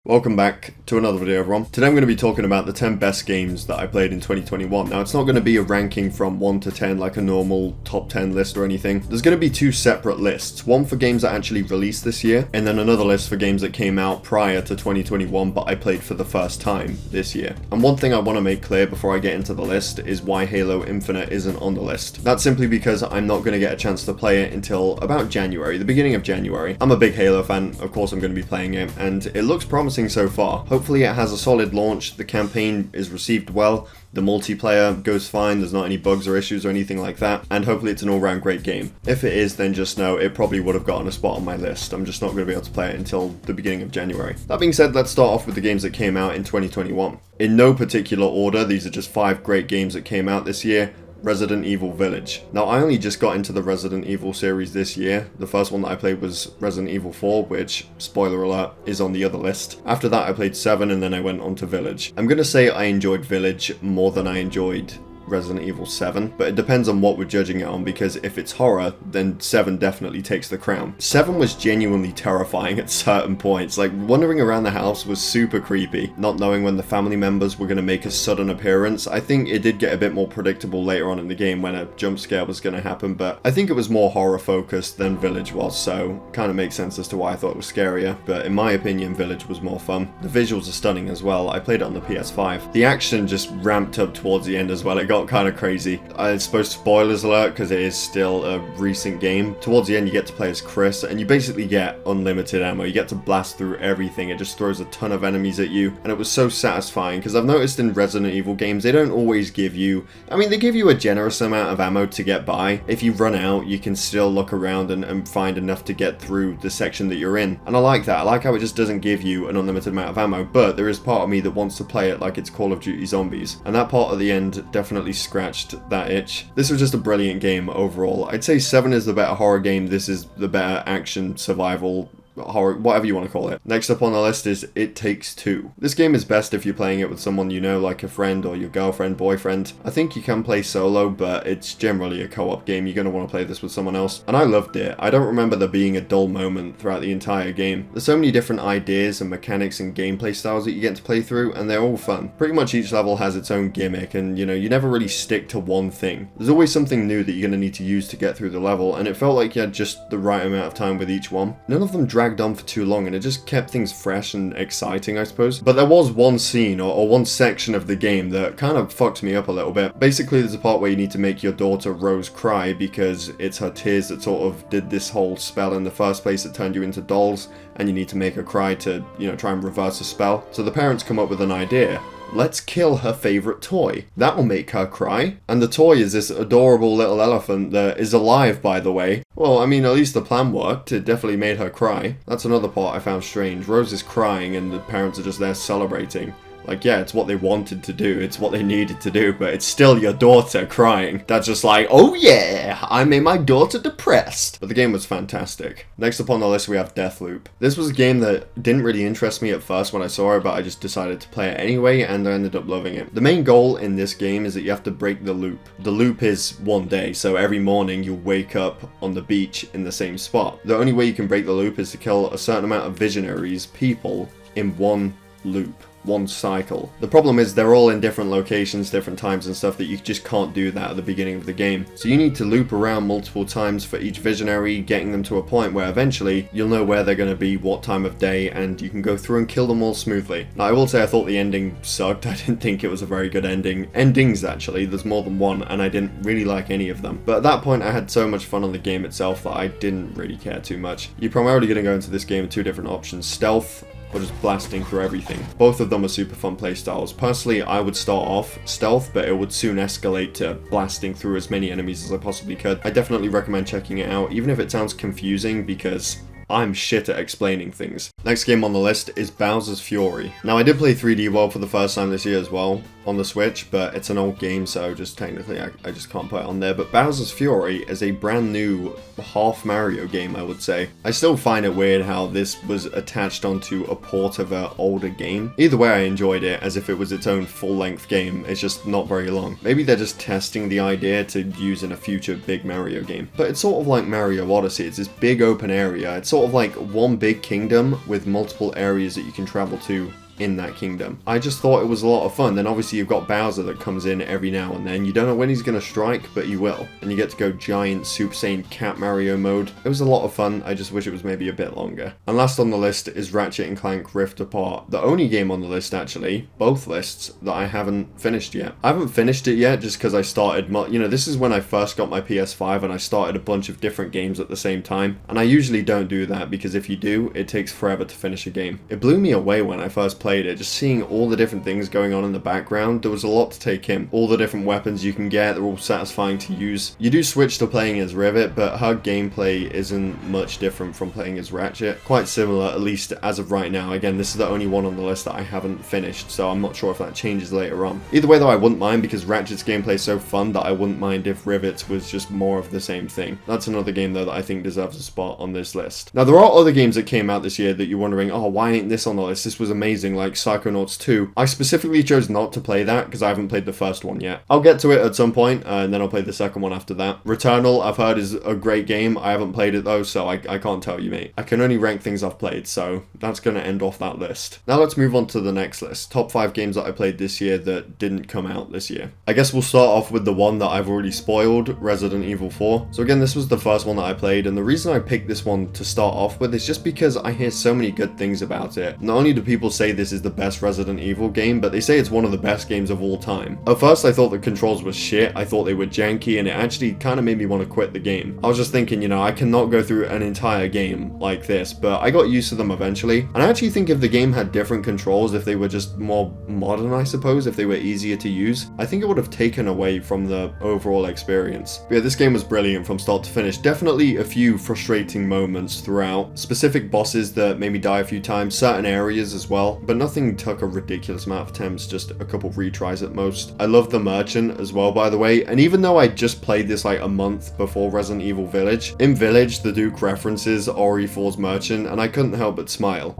Welcome back to another video, everyone. Today I'm going to be talking about the 10 best games that I played in 2021. Now, it's not going to be a ranking from 1 to 10 like a normal top 10 list or anything. There's going to be two separate lists. One for games that actually released this year, and then another list for games that came out prior to 2021 but I played for the first time this year. And one thing I want to make clear before I get into the list is why Halo Infinite isn't on the list. That's simply because I'm not going to get a chance to play it until about January, the beginning of January. I'm a big Halo fan, of course I'm going to be playing it, and it looks promising so far. Hopefully it has a solid launch, the campaign is received well, the multiplayer goes fine, there's not any bugs or issues or anything like that, and hopefully it's an all-round great game. If it is, then just know it probably would have gotten a spot on my list. I'm just not going to be able to play it until the beginning of January. That being said, let's start off with the games that came out in 2021. In no particular order, these are just 5 great games that came out this year. Resident Evil Village. Now, I only just got into the Resident Evil series this year. The first one that I played was Resident Evil 4, which, spoiler alert, is on the other list. After that, I played 7, and then I went on to Village. I'm gonna say I enjoyed Village more than I enjoyed Resident Evil 7, but it depends on what we're judging it on, because if it's horror, then 7 definitely takes the crown. 7 was genuinely terrifying at certain points. Like, wandering around the house was super creepy, not knowing when the family members were going to make a sudden appearance. I think it did get a bit more predictable later on in the game when a jump scare was going to happen, but I think it was more horror focused than Village was, so kind of makes sense as to why I thought it was scarier, but in my opinion, Village was more fun. The visuals are stunning as well. I played it on the PS5. The action just ramped up towards the end as well. It got kind of crazy. I suppose spoilers alert, because it is still a recent game. Towards the end you get to play as Chris, and you basically get unlimited ammo. You get to blast through everything. It just throws a ton of enemies at you, and it was so satisfying, because I've noticed in Resident Evil games they don't always give you, I mean, they give you a generous amount of ammo to get by. If you run out, you can still look around and find enough to get through the section that you're in, and I like that. I like how it just doesn't give you an unlimited amount of ammo, but there is part of me that wants to play it like it's Call of Duty Zombies, and that part at the end definitely scratched that itch. This was just a brilliant game overall. I'd say 7 is the better horror game, this is the better action survival horror, whatever you want to call it. Next up on the list is It Takes Two. This game is best if you're playing it with someone you know, like a friend or your girlfriend, boyfriend. I think you can play solo, but it's generally a co-op game. You're going to want to play this with someone else, and I loved it. I don't remember there being a dull moment throughout the entire game. There's so many different ideas and mechanics and gameplay styles that you get to play through, and they're all fun. Pretty much each level has its own gimmick, and you never really stick to one thing. There's always something new that you're going to need to use to get through the level, and it felt like you had just the right amount of time with each one. None of them dragged on for too long, and it just kept things fresh and exciting, I suppose. But there was one scene or one section of the game that kind of fucked me up a little bit. Basically, there's a part where you need to make your daughter Rose cry because it's her tears that sort of did this whole spell in the first place that turned you into dolls, and you need to make her cry to, try and reverse the spell. So the parents come up with an idea. Let's kill her favorite toy. That will make her cry. And the toy is this adorable little elephant that is alive, by the way. Well, I mean, at least the plan worked. It definitely made her cry. That's another part I found strange. Rose is crying and the parents are just there celebrating. Like, yeah, it's what they wanted to do, it's what they needed to do, but it's still your daughter crying. That's just like, oh yeah, I made my daughter depressed. But the game was fantastic. Next up on the list we have Deathloop. This was a game that didn't really interest me at first when I saw it, but I just decided to play it anyway, and I ended up loving it. The main goal in this game is that you have to break the loop. The loop is one day, so every morning you'll wake up on the beach in the same spot. The only way you can break the loop is to kill a certain amount of visionaries, people, in one loop. One cycle. The problem is they're all in different locations, different times and stuff, that you just can't do that at the beginning of the game. So you need to loop around multiple times for each visionary, getting them to a point where eventually you'll know where they're going to be, what time of day, and you can go through and kill them all smoothly. Now, I will say I thought the ending sucked. I didn't think it was a very good ending. Endings, actually, there's more than one, and I didn't really like any of them. But at that point I had so much fun on the game itself that I didn't really care too much. You're primarily going to go into this game with 2 different options: stealth or just blasting through everything. Both of them are super fun playstyles. Personally, I would start off stealth, but it would soon escalate to blasting through as many enemies as I possibly could. I definitely recommend checking it out, even if it sounds confusing, because I'm shit at explaining things. Next game on the list is Bowser's Fury. Now, I did play 3D World for the first time this year as well on the Switch, but it's an old game, so just technically I just can't put it on there. But Bowser's Fury is a brand new half Mario game, I would say. I still find it weird how this was attached onto a port of an older game. Either way, I enjoyed it as if it was its own full-length game. It's just not very long. Maybe they're just testing the idea to use in a future big Mario game. But it's sort of like Mario Odyssey. It's this big open area. It's sort of like one big kingdom with multiple areas that you can travel to in that kingdom. I just thought it was a lot of fun. Then obviously you've got Bowser that comes in every now and then. You don't know when he's going to strike, but he will. And you get to go giant Super Saiyan Cat Mario mode. It was a lot of fun. I just wish it was maybe a bit longer. And last on the list is Ratchet and Clank Rift Apart. The only game on the list, actually, both lists, that I haven't finished yet. I haven't finished it yet just because I started, this is when I first got my PS5 and I started a bunch of different games at the same time. And I usually don't do that because if you do, it takes forever to finish a game. It blew me away when I first played it, just seeing all the different things going on in the background. There was a lot to take in. All the different weapons you can get, they're all satisfying to use. You do switch to playing as Rivet, but her gameplay isn't much different from playing as Ratchet. Quite similar, at least as of right now. Again, this is the only one on the list that I haven't finished, so I'm not sure if that changes later on. Either way though, I wouldn't mind because Ratchet's gameplay is so fun that I wouldn't mind if Rivet's was just more of the same thing. That's another game though that I think deserves a spot on this list. Now there are other games that came out this year that you're wondering, oh, why ain't this on the list? This was amazing, like Psychonauts 2. I specifically chose not to play that because I haven't played the first one yet. I'll get to it at some point, and then I'll play the second one after that. Returnal, I've heard, is a great game. I haven't played it though, so I can't tell you, mate. I can only rank things I've played, so that's going to end off that list. Now let's move on to the next list. Top 5 games that I played this year that didn't come out this year. I guess we'll start off with the one that I've already spoiled, Resident Evil 4. So again, this was the first one that I played, and the reason I picked this one to start off with is just because I hear so many good things about it. Not only do people say this is the best Resident Evil game, but they say it's one of the best games of all time. At first I thought the controls were shit, I thought they were janky, and it actually kind of made me want to quit the game. I was just thinking, I cannot go through an entire game like this, but I got used to them eventually. And I actually think if the game had different controls, if they were just more modern, I suppose, if they were easier to use, I think it would have taken away from the overall experience. But yeah, this game was brilliant from start to finish. Definitely a few frustrating moments throughout, specific bosses that made me die a few times, certain areas as well, but nothing took a ridiculous amount of attempts, just a couple retries at most. I love the merchant as well, by the way, and even though I just played this like a month before Resident Evil Village, in Village the Duke references RE4's merchant, and I couldn't help but smile.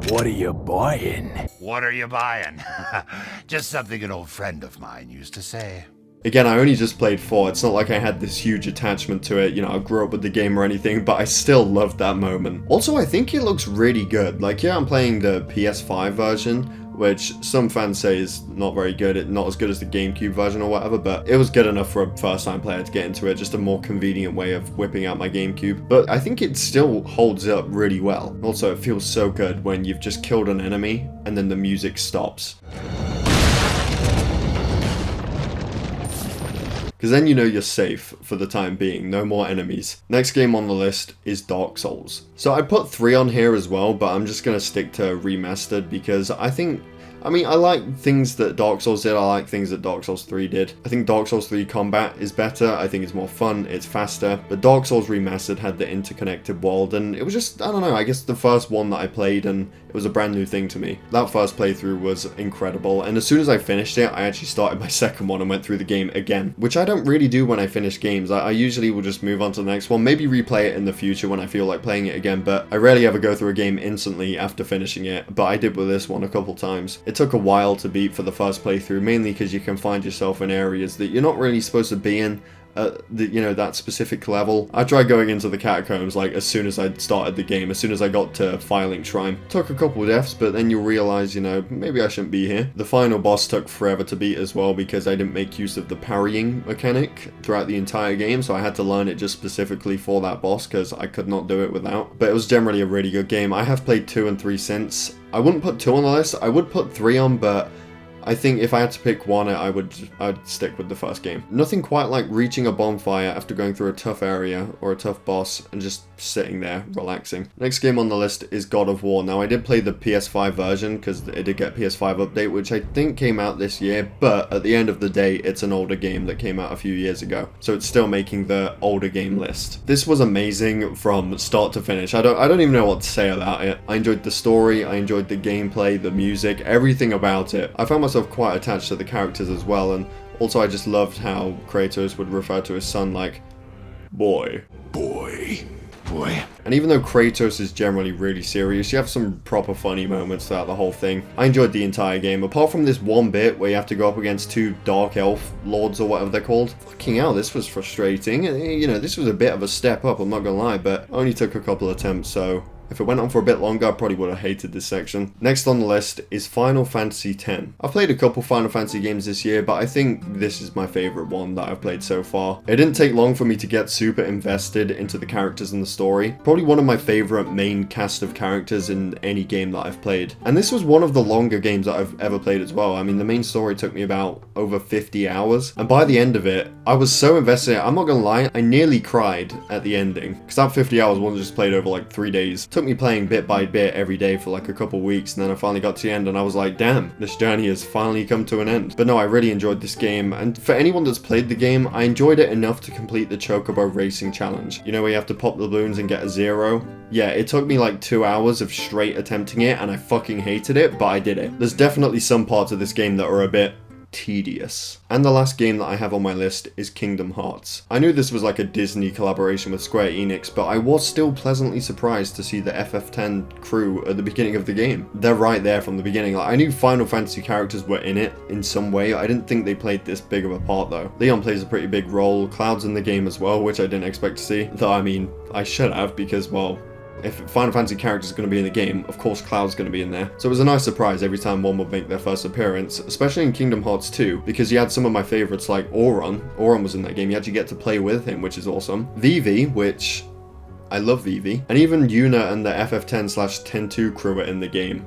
What are you buying? What are you buying? Just something an old friend of mine used to say. Again, I only just played 4, it's not like I had this huge attachment to it, I grew up with the game or anything, but I still loved that moment. Also, I think it looks really good. Like, yeah, I'm playing the PS5 version, which some fans say is not very good, not as good as the GameCube version or whatever, but it was good enough for a first-time player to get into it, just a more convenient way of whipping out my GameCube. But I think it still holds up really well. Also, it feels so good when you've just killed an enemy and then the music stops. Because then you're safe for the time being, no more enemies. Next game on the list is Dark Souls. So I put 3 on here as well, but I'm just going to stick to Remastered because I like things that Dark Souls did, I like things that Dark Souls 3 did. I think Dark Souls 3 combat is better, I think it's more fun, it's faster, but Dark Souls Remastered had the interconnected world, and it was just, I don't know, I guess the first one that I played, and it was a brand new thing to me. That first playthrough was incredible, and as soon as I finished it, I actually started my second one and went through the game again, which I don't really do when I finish games. I usually will just move on to the next one, maybe replay it in the future when I feel like playing it again, but I rarely ever go through a game instantly after finishing it, but I did with this one a couple times. It took a while to beat for the first playthrough, mainly because you can find yourself in areas that you're not really supposed to be in at that specific level. I tried going into the catacombs like as soon as I started the game, as soon as I got to Filing Shrine. Took a couple of deaths, but then you'll realize, maybe I shouldn't be here. The final boss took forever to beat as well because I didn't make use of the parrying mechanic throughout the entire game, so I had to learn it just specifically for that boss because I could not do it without. But it was generally a really good game. I have played 2 and 3 since. I wouldn't put 2 on the list, I would put 3 on, but I think if I had to pick one, I'd stick with the first game. Nothing quite like reaching a bonfire after going through a tough area or a tough boss and just sitting there relaxing. Next game on the list is God of War. Now I did play the PS5 version because it did get PS5 update, which I think came out this year, but at the end of the day, it's an older game that came out a few years ago, so it's still making the older game list. This was amazing from start to finish. I don't even know what to say about it. I enjoyed the story, I enjoyed the gameplay, the music, everything about it. I found myself quite attached to the characters as well, and also I just loved how Kratos would refer to his son like boy. And even though Kratos is generally really serious, you have some proper funny moments throughout the whole thing. I enjoyed the entire game, apart from this one bit where you have to go up against 2 Dark Elf Lords or whatever they're called. Fucking hell, this was frustrating. This was a bit of a step up, I'm not gonna lie, but only took a couple attempts, so If it went on for a bit longer, I probably would have hated this section. Next on the list is Final Fantasy X. I've played a couple Final Fantasy games this year, but I think this is my favorite one that I've played so far. It didn't take long for me to get super invested into the characters and the story. Probably one of my favorite main cast of characters in any game that I've played. And this was one of the longer games that I've ever played as well. I mean, the main story took me about over 50 hours. And by the end of it, I was so invested in it. I'm not gonna lie, I nearly cried at the ending. Because that 50 hours wasn't just played over like 3 days. It took me playing bit by bit every day for like a couple weeks, and then I finally got to the end and I was like, damn, this journey has finally come to an end. But no, I really enjoyed this game, and for anyone that's played the game, I enjoyed it enough to complete the Chocobo Racing Challenge. You know where you have to pop the balloons and get a 0? Yeah, it took me like 2 hours of straight attempting it, and I fucking hated it, but I did it. There's definitely some parts of this game that are a bit tedious. And the last game that I have on my list is Kingdom Hearts. I knew this was like a Disney collaboration with Square Enix, but I was still pleasantly surprised to see the FF10 crew at the beginning of the game. They're right there from the beginning. Like, I knew Final Fantasy characters were in it in some way. I didn't think they played this big of a part though. Leon plays a pretty big role, Cloud's in the game as well, which I didn't expect to see. Though I mean, I should have, because well, if Final Fantasy character is going to be in the game, of course Cloud's going to be in there. So it was a nice surprise every time one would make their first appearance, especially in Kingdom Hearts 2, because you had some of my favorites like Auron. Auron was in that game. You actually get to play with him, which is awesome. Vivi, which I love Vivi, and even Yuna and the FF10/10-2 crew are in the game.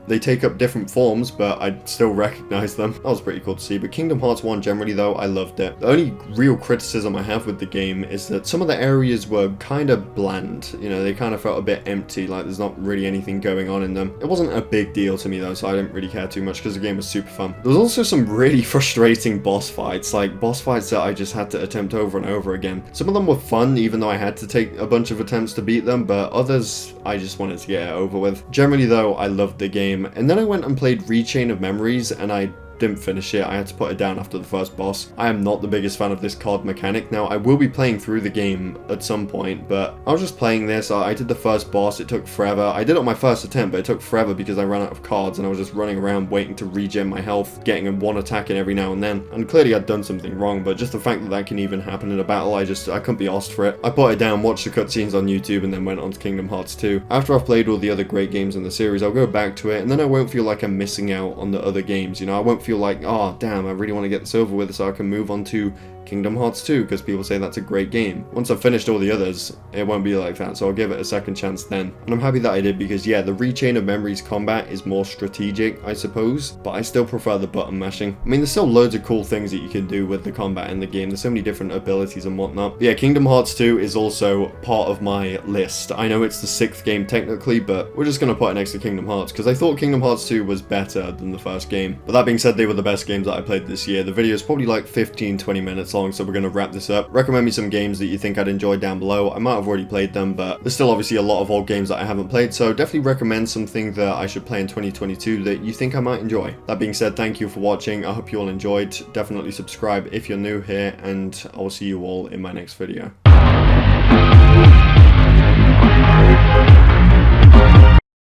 They take up different forms, but I still recognize them. That was pretty cool to see. But Kingdom Hearts 1 generally though, I loved it. The only real criticism I have with the game is that some of the areas were kind of bland. You know, they kind of felt a bit empty, like there's not really anything going on in them. It wasn't a big deal to me though, so I didn't really care too much because the game was super fun. There was also some really frustrating boss fights, like boss fights that I just had to attempt over and over again. Some of them were fun, even though I had to take a bunch of attempts to beat them, but others I just wanted to get it over with. Generally though, I loved the game. And then I went and played Rechain of Memories, and I didn't finish it. I had to put it down after the first boss. I am not the biggest fan of this card mechanic. Now, I will be playing through the game at some point, but I was just playing this. I did the first boss. It took forever. I did it on my first attempt, but it took forever because I ran out of cards, and I was just running around waiting to regen my health, getting one attack in every now and then. And clearly I'd done something wrong, but just the fact that that can even happen in a battle, I couldn't be asked for it. I put it down, watched the cutscenes on YouTube, and then went on to Kingdom Hearts 2. After I've played all the other great games in the series, I'll go back to it, and then I won't feel like I'm missing out on the other games. You know, I won't feel like, oh, damn, I really want to get this over with so I can move on to Kingdom Hearts 2 because people say that's a great game. Once I've finished all the others, it won't be like that, so I'll give it a second chance then. And I'm happy that I did because, yeah, the Rechain of Memories combat is more strategic, I suppose, but I still prefer the button mashing. I mean, there's still loads of cool things that you can do with the combat in the game. There's so many different abilities and whatnot. But yeah, Kingdom Hearts 2 is also part of my list. I know it's the 6th game technically, but we're just going to put it next to Kingdom Hearts because I thought Kingdom Hearts 2 was better than the first game. But that being said, they were the best games that I played this year. The video is probably like 15-20 minutes long, so we're going to wrap this up. Recommend me some games that you think I'd enjoy down below. I might have already played them, but there's still obviously a lot of old games that I haven't played, so definitely recommend something that I should play in 2022 that you think I might enjoy. That being said, thank you for watching. I hope you all enjoyed. Definitely subscribe if you're new here, and I'll see you all in my next video.